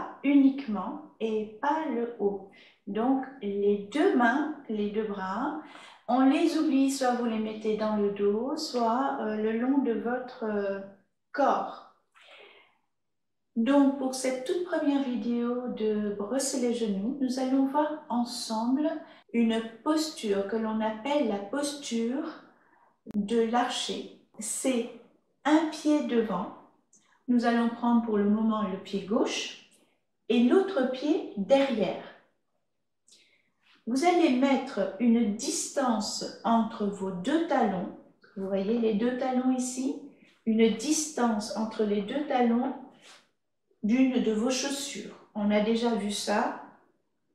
bas uniquement et pas le haut. Donc les deux mains, les deux bras, on les oublie, soit vous les mettez dans le dos, soit le long de votre corps. Donc pour cette toute première vidéo de brosser les genoux, nous allons voir ensemble une posture que l'on appelle la posture de l'archer. C'est un pied devant. Nous allons prendre pour le moment le pied gauche et l'autre pied derrière. Vous allez mettre une distance entre vos deux talons. Vous voyez les deux talons ici? Une distance entre les deux talons d'une de vos chaussures. On a déjà vu ça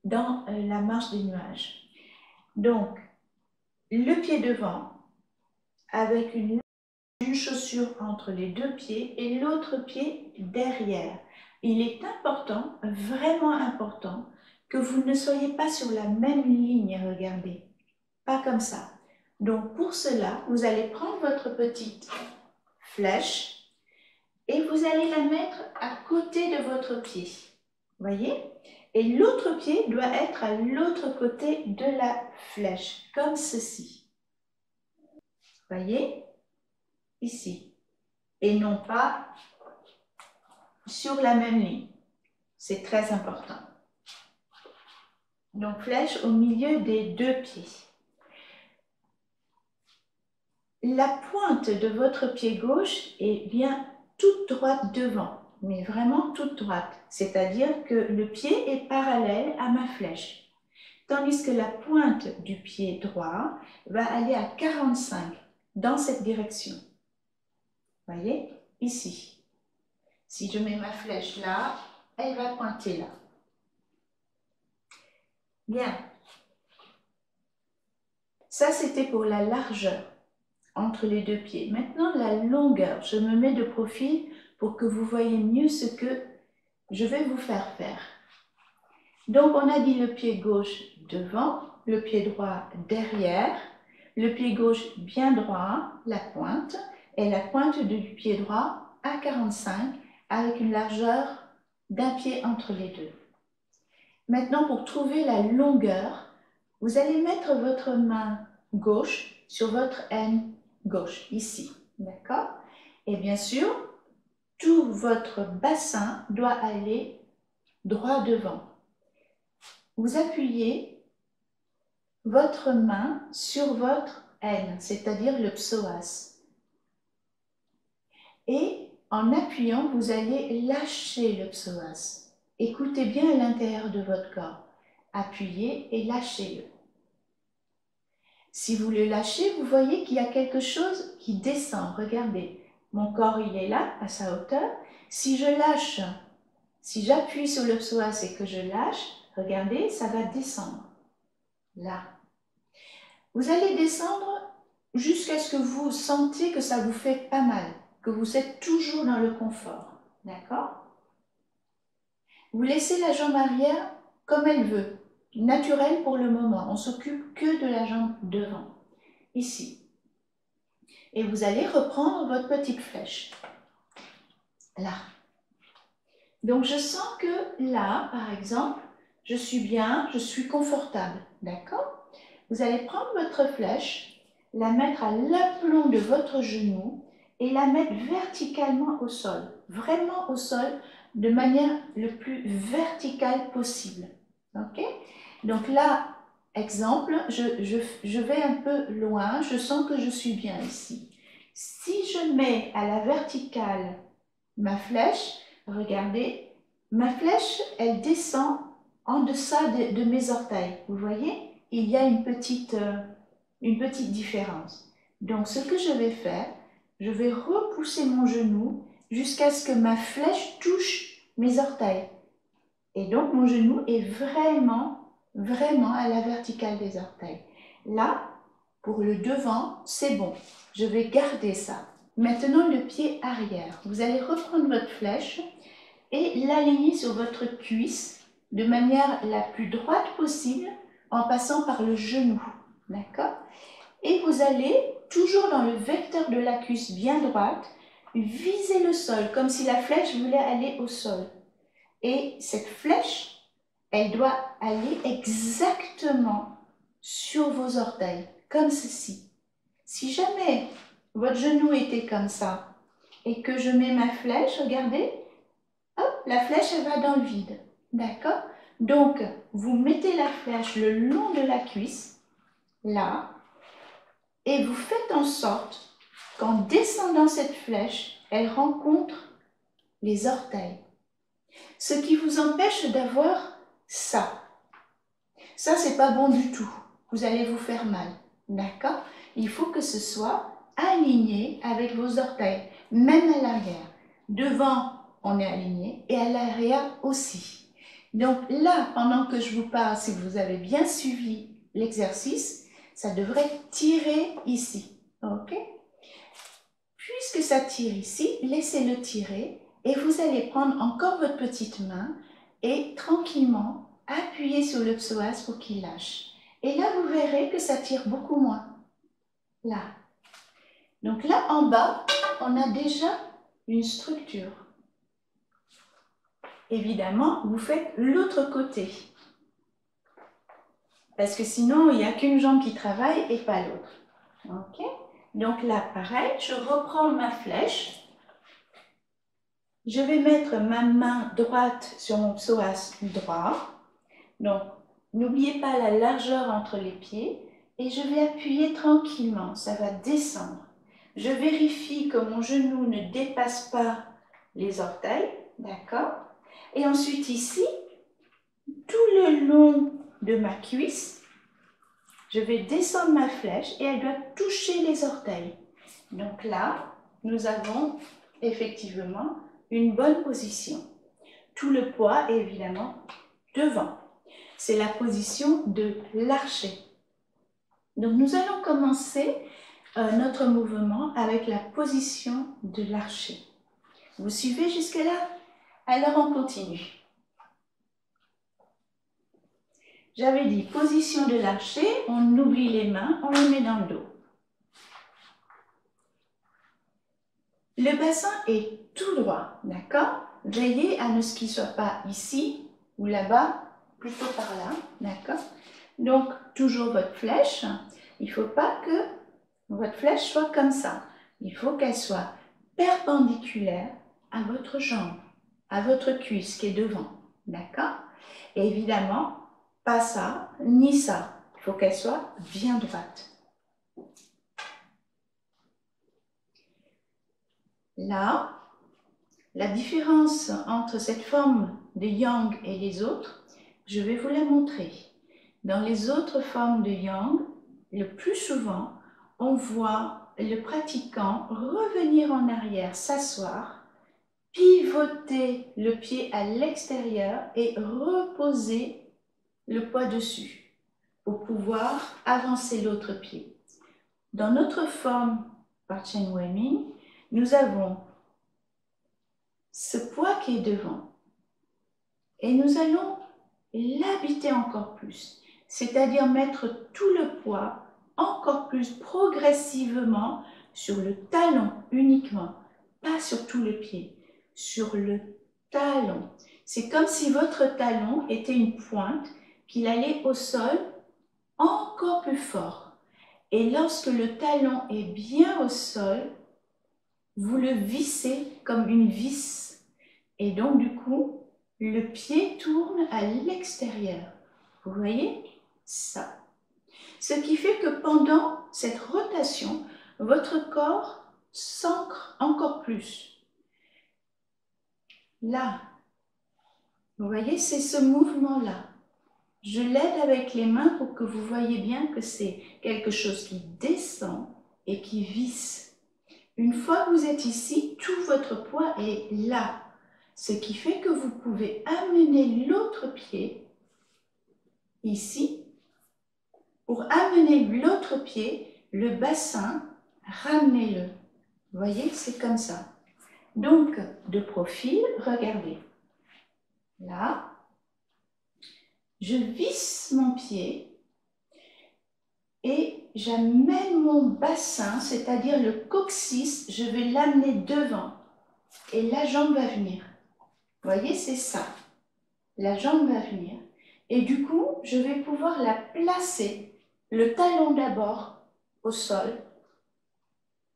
dans la marche des nuages. Donc, le pied devant avec une chaussure entre les deux pieds et l'autre pied derrière. Il est important, vraiment important, que vous ne soyez pas sur la même ligne, regardez, pas comme ça. Donc pour cela, vous allez prendre votre petite flèche et vous allez la mettre à côté de votre pied, voyez? Et l'autre pied doit être à l'autre côté de la flèche, comme ceci, voyez? Ici, et non pas sur la même ligne. C'est très important. Donc, flèche au milieu des deux pieds. La pointe de votre pied gauche est bien toute droite devant, mais vraiment toute droite. C'est-à-dire que le pied est parallèle à ma flèche. Tandis que la pointe du pied droit va aller à 45 dans cette direction. Voyez, ici. Si je mets ma flèche là, elle va pointer là. Bien. Ça, c'était pour la largeur entre les deux pieds. Maintenant, la longueur. Je me mets de profil pour que vous voyez mieux ce que je vais vous faire faire. Donc, on a dit le pied gauche devant, le pied droit derrière, le pied gauche bien droit, la pointe, et la pointe du pied droit à 45 avec une largeur d'un pied entre les deux. Maintenant, pour trouver la longueur, vous allez mettre votre main gauche sur votre aine gauche, ici, d'accord? Et bien sûr, tout votre bassin doit aller droit devant. Vous appuyez votre main sur votre aine, c'est-à-dire le psoas. Et en appuyant, vous allez lâcher le psoas. Écoutez bien à l'intérieur de votre corps. Appuyez et lâchez-le. Si vous le lâchez, vous voyez qu'il y a quelque chose qui descend. Regardez, mon corps il est là, à sa hauteur. Si je lâche, si j'appuie sur le psoas et que je lâche, regardez, ça va descendre. Là. Vous allez descendre jusqu'à ce que vous sentiez que ça vous fait pas mal, que vous êtes toujours dans le confort. D'accord? Vous laissez la jambe arrière comme elle veut, naturelle pour le moment. On s'occupe que de la jambe devant, ici. Et vous allez reprendre votre petite flèche, là. Donc je sens que là, par exemple, je suis bien, je suis confortable, d'accord? Vous allez prendre votre flèche, la mettre à l'aplomb de votre genou et la mettre verticalement au sol, vraiment au sol, de manière le plus verticale possible. Ok? Donc là, exemple, je vais un peu loin, je sens que je suis bien ici. Si je mets à la verticale ma flèche, regardez, ma flèche, elle descend en deçà de mes orteils. Vous voyez? Il y a une petite différence. Donc, ce que je vais faire, je vais repousser mon genou jusqu'à ce que ma flèche touche mes orteils. Et donc, mon genou est vraiment, vraiment à la verticale des orteils. Là, pour le devant, c'est bon. Je vais garder ça. Maintenant, le pied arrière. Vous allez reprendre votre flèche et l'aligner sur votre cuisse de manière la plus droite possible en passant par le genou. D'accord? Et vous allez, toujours dans le vecteur de la cuisse bien droite, viser le sol, comme si la flèche voulait aller au sol. Et cette flèche, elle doit aller exactement sur vos orteils, comme ceci. Si jamais votre genou était comme ça et que je mets ma flèche, regardez, hop, la flèche, elle va dans le vide. D'accord? Donc, vous mettez la flèche le long de la cuisse, là, et vous faites en sorte qu'en descendant cette flèche, elle rencontre les orteils. Ce qui vous empêche d'avoir ça. Ça, c'est pas bon du tout. Vous allez vous faire mal. D'accord? Il faut que ce soit aligné avec vos orteils, même à l'arrière. Devant, on est aligné et à l'arrière aussi. Donc là, pendant que je vous parle, si vous avez bien suivi l'exercice, ça devrait tirer ici. Ok? Puisque ça tire ici, laissez-le tirer et vous allez prendre encore votre petite main et tranquillement appuyer sur le psoas pour qu'il lâche. Et là, vous verrez que ça tire beaucoup moins. Là. Donc là, en bas, on a déjà une structure. Évidemment, vous faites l'autre côté. Parce que sinon, il n'y a qu'une jambe qui travaille et pas l'autre. Ok? Donc là, pareil, je reprends ma flèche. Je vais mettre ma main droite sur mon psoas droit. Donc, n'oubliez pas la largeur entre les pieds. Et je vais appuyer tranquillement. Ça va descendre. Je vérifie que mon genou ne dépasse pas les orteils. D'accord? Et ensuite ici, tout le long de ma cuisse, je vais descendre ma flèche et elle doit toucher les orteils. Donc là, nous avons effectivement une bonne position. Tout le poids est évidemment devant. C'est la position de l'archer. Donc nous allons commencer notre mouvement avec la position de l'archer. Vous suivez jusque là? Alors on continue. J'avais dit position de l'archer, on oublie les mains, on les met dans le dos. Le bassin est tout droit, d'accord? Veillez à ne qu'il ne soit pas ici ou là-bas, plutôt par là, d'accord? Donc, toujours votre flèche. Il ne faut pas que votre flèche soit comme ça. Il faut qu'elle soit perpendiculaire à votre jambe, à votre cuisse qui est devant, d'accord? Et évidemment, pas ça, ni ça. Il faut qu'elle soit bien droite. Là, la différence entre cette forme de yang et les autres, je vais vous la montrer. Dans les autres formes de yang, le plus souvent, on voit le pratiquant revenir en arrière, s'asseoir, pivoter le pied à l'extérieur et reposer le poids dessus pour pouvoir avancer l'autre pied. Dans notre forme par Chen Weiming, nous avons ce poids qui est devant et nous allons l'habiter encore plus, c'est-à-dire mettre tout le poids encore plus progressivement sur le talon uniquement, pas sur tout le pied, sur le talon. C'est comme si votre talon était une pointe qu'il allait au sol encore plus fort. Et lorsque le talon est bien au sol, vous le vissez comme une vis. Et donc, du coup, le pied tourne à l'extérieur. Vous voyez ça? Ce qui fait que pendant cette rotation, votre corps s'ancre encore plus. Là, vous voyez, c'est ce mouvement-là. Je l'aide avec les mains pour que vous voyez bien que c'est quelque chose qui descend et qui visse. Une fois que vous êtes ici, tout votre poids est là. Ce qui fait que vous pouvez amener l'autre pied ici. Pour amener l'autre pied, le bassin, ramenez-le. Vous voyez, c'est comme ça. Donc, de profil, regardez. Là, je visse mon pied et j'amène mon bassin, c'est-à-dire le coccyx, je vais l'amener devant. Et la jambe va venir. Vous voyez, c'est ça. la jambe va venir et du coup, je vais pouvoir la placer, le talon d'abord au sol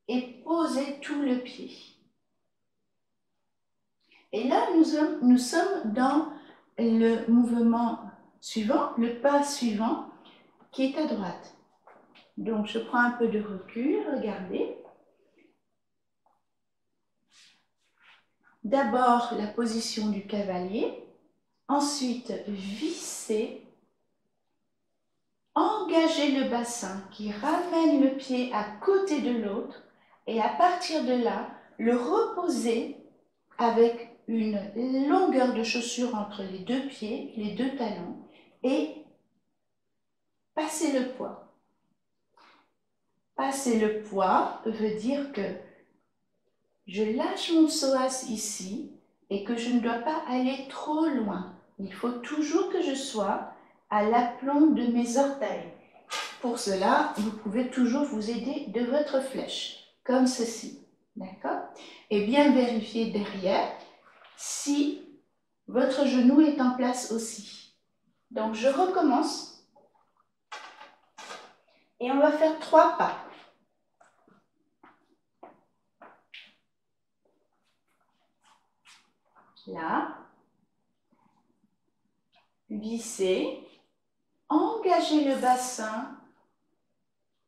et poser tout le pied. Et là, nous sommes dans le mouvement suivant, le pas suivant qui est à droite. Donc, je prends un peu de recul, regardez. D'abord, la position du cavalier, ensuite, visser, engager le bassin qui ramène le pied à côté de l'autre et à partir de là, le reposer avec une longueur de chaussure entre les deux pieds, les deux talons et passer le poids. Passer le poids veut dire que je lâche mon psoas ici et que je ne dois pas aller trop loin. Il faut toujours que je sois à l'aplomb de mes orteils. Pour cela, vous pouvez toujours vous aider de votre flèche, comme ceci. D'accord? Et bien vérifier derrière si votre genou est en place aussi. Donc, je recommence. Et on va faire 3 pas. Là, visser, engager le bassin,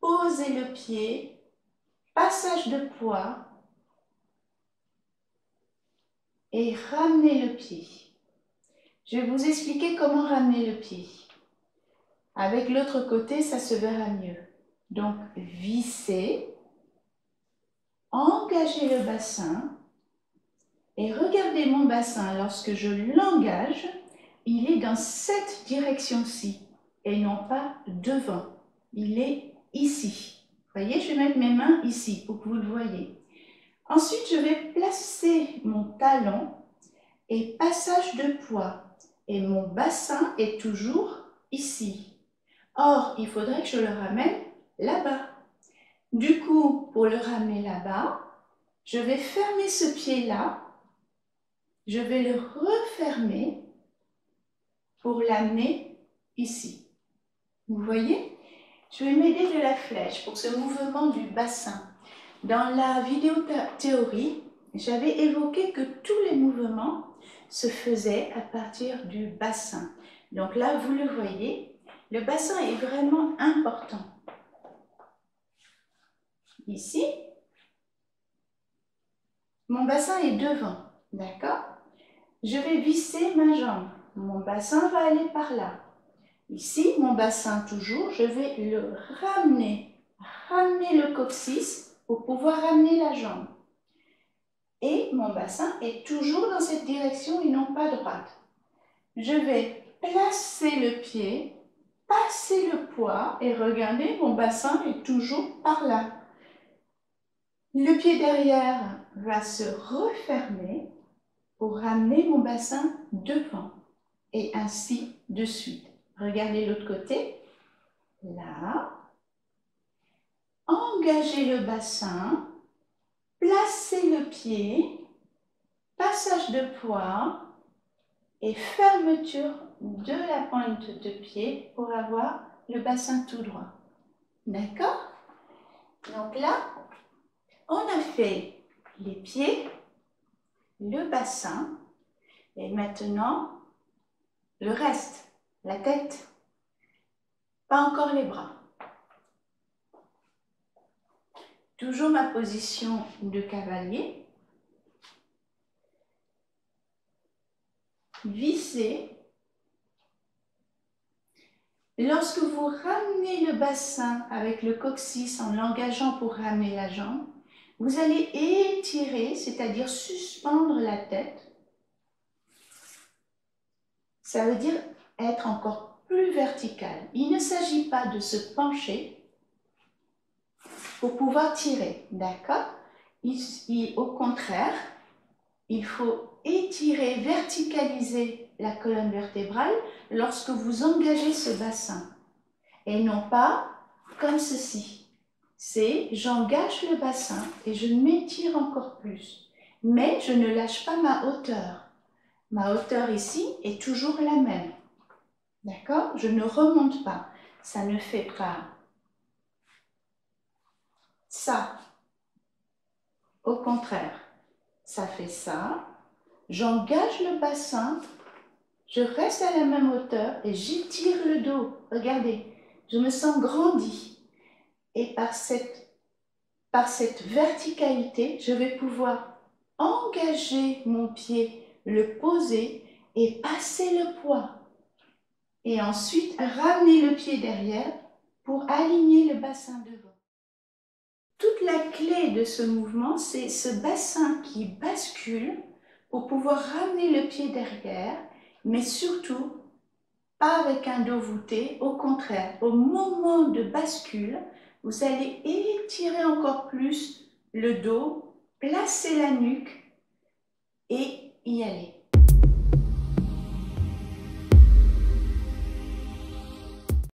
poser le pied, passage de poids et ramener le pied. Je vais vous expliquer comment ramener le pied. Avec l'autre côté, ça se verra mieux. Donc, visser, engager le bassin et regardez mon bassin lorsque je l'engage, il est dans cette direction-ci et non pas devant. Il est ici. Vous voyez, je vais mettre mes mains ici pour que vous le voyez. Ensuite, je vais placer mon talon et passage de poids. Et mon bassin est toujours ici. Or, il faudrait que je le ramène là-bas. Du coup, pour le ramener là-bas, je vais fermer ce pied-là. Je vais le refermer pour l'amener ici. Vous voyez? Je vais m'aider de la flèche pour ce mouvement du bassin. Dans la vidéo théorie, j'avais évoqué que tous les mouvements se faisaient à partir du bassin. Donc là, vous le voyez, le bassin est vraiment important. Ici, mon bassin est devant, d'accord? Je vais visser ma jambe. Mon bassin va aller par là. Ici, mon bassin toujours, je vais le ramener le coccyx pour pouvoir ramener la jambe. Et mon bassin est toujours dans cette direction et non pas droite. Je vais placer le pied, passer le poids et regardez, mon bassin est toujours par là. Le pied derrière va se refermer pour ramener mon bassin devant et ainsi de suite. Regardez l'autre côté. Là. Engagez le bassin, placez le pied, passage de poids et fermeture de la pointe de pied pour avoir le bassin tout droit. D'accord? Donc là, on a fait les pieds, le bassin et maintenant le reste, la tête, pas encore les bras. Toujours ma position de cavalier. Visser. Lorsque vous ramenez le bassin avec le coccyx en l'engageant pour ramener la jambe, vous allez étirer, c'est-à-dire suspendre la tête. Ça veut dire être encore plus vertical. Il ne s'agit pas de se pencher pour pouvoir tirer, d'accord? Au contraire, il faut étirer, verticaliser la colonne vertébrale lorsque vous engagez ce bassin. Et non pas comme ceci. C'est j'engage le bassin et je m'étire encore plus. Mais je ne lâche pas ma hauteur. Ma hauteur ici est toujours la même. D'accord? Je ne remonte pas. Ça ne fait pas ça. Au contraire, ça fait ça. J'engage le bassin. Je reste à la même hauteur et j'étire le dos. Regardez, je me sens grandi. Et par cette verticalité, je vais pouvoir engager mon pied, le poser et passer le poids. Et ensuite, ramener le pied derrière pour aligner le bassin devant. Toute la clé de ce mouvement, c'est ce bassin qui bascule pour pouvoir ramener le pied derrière, mais surtout, pas avec un dos voûté, au contraire, au moment de bascule, vous allez étirer encore plus le dos, placer la nuque et y aller.